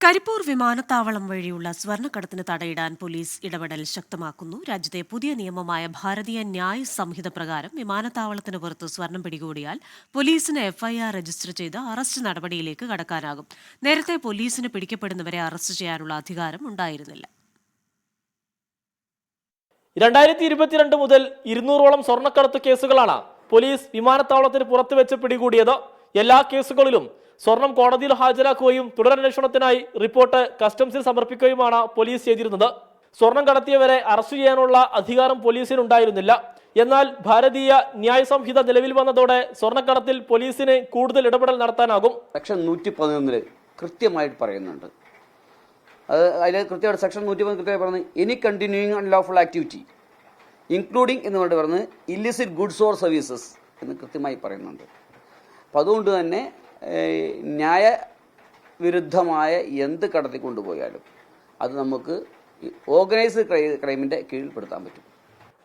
കരിപ്പൂർ വിമാനത്താവളം വഴിയുള്ള സ്വർണ്ണക്കടത്തിന് തടയിടാൻ പോലീസ് ഇടപെടൽ ശക്തമാക്കുന്നു. രാജ്യത്തെ പുതിയ നിയമമായ ഭാരതീയ ന്യായ് സംഹിത പ്രകാരം വിമാനത്താവളത്തിന് പുറത്ത് സ്വർണം പിടികൂടിയാൽ പോലീസിന് എഫ്ഐആർ രജിസ്റ്റർ ചെയ്ത് അറസ്റ്റ് നടപടിയിലേക്ക് കടക്കാനാകും. നേരത്തെ പോലീസിന് പിടിക്കപ്പെടുന്നവരെ അറസ്റ്റ് ചെയ്യാനുള്ള അധികാരം ഉണ്ടായിരുന്നില്ല. 2022 മുതൽ 200ഓളം സ്വർണ്ണക്കടത്ത് കേസുകളാണ് പോലീസ് വിമാനത്താവളത്തിന് പുറത്ത് വെച്ച് പിടികൂടിയത്. എല്ലാ കേസുകളിലും സ്വർണം കോടതിയിൽ ഹാജരാക്കുകയും തുടരന്വേഷണത്തിനായി റിപ്പോർട്ട് കസ്റ്റംസിൽ സമർപ്പിക്കുകയുമാണ് പോലീസ് ചെയ്തിരുന്നത്. സ്വർണം കടത്തിയവരെ അറസ്റ്റ് ചെയ്യാനുള്ള അധികാരം പോലീസിനുണ്ടായിരുന്നില്ല. എന്നാൽ ഭാരതീയ ന്യായ സംഹിത നിലവിൽ വന്നതോടെ സ്വർണ്ണക്കടത്തിൽ പോലീസിന് കൂടുതൽ ഇടപെടൽ നടത്താനാകും. സെക്ഷൻ 111 കൃത്യമായിട്ട് പറയുന്നുണ്ട്. അതിൽ കൃത്യമായിട്ട് സെക്ഷൻ 111 കൃത്യമായി പറയുന്നത് any continuing unlawful activity including എന്ന് പറഞ്ഞ് ഇല്ലിസിറ്റ് ഗുഡ്സ് ഓർ സർവീസസ് എന്ന് കൃത്യമായി പറയുന്നുണ്ട്. അപ്പം അതുകൊണ്ട് തന്നെ ന്യായവിരുദ്ധമായ എന്ത് കടത്തിക്കൊണ്ടുപോയാലും അത് നമുക്ക് ഓർഗനൈസ്ഡ് ക്രൈമിൻ്റെ കീഴിൽപ്പെടുത്താൻ പറ്റും.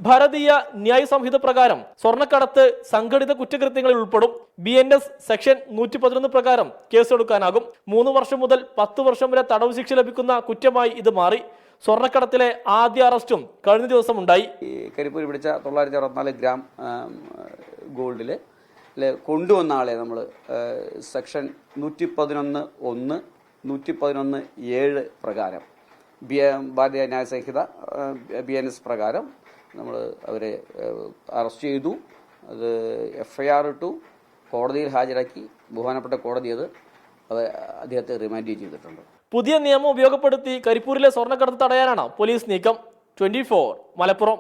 ഭാരതീയ ന്യായ സംഹിത പ്രകാരം സ്വർണ്ണക്കടത്ത് സംഘടിത കുറ്റകൃത്യങ്ങളിൽ ഉൾപ്പെടും. BNS സെക്ഷൻ 111 പ്രകാരം കേസെടുക്കാനാകും. 3 വർഷം മുതൽ 10 വർഷം വരെ തടവ് ശിക്ഷ ലഭിക്കുന്ന കുറ്റമായി ഇത് മാറി. സ്വർണ്ണക്കടത്തിലെ ആദ്യ അറസ്റ്റും കഴിഞ്ഞ ദിവസം ഉണ്ടായി. കരിപ്പൂർ പിടിച്ച 964 ഗ്രാം ഗോൾഡിൽ കൊണ്ടുവന്ന ആളെ നമ്മൾ സെക്ഷൻ 111(1) 111(7) പ്രകാരം ഭാരതീയ ന്യായ സംഹിത BNS പ്രകാരം നമ്മൾ അവരെ അറസ്റ്റ് ചെയ്തു. അത് FIR ഇട്ടു, കോടതിയിൽ ഹാജരാക്കി. ബഹുമാനപ്പെട്ട കോടതി അദ്ദേഹത്തെ റിമാൻഡ് ചെയ്തിട്ടുണ്ട്. പുതിയ നിയമം ഉപയോഗപ്പെടുത്തി കരിപ്പൂരിലെ സ്വർണ്ണക്കടത്ത് തടയാനാണ് പോലീസ് നീക്കം. 24 മലപ്പുറം.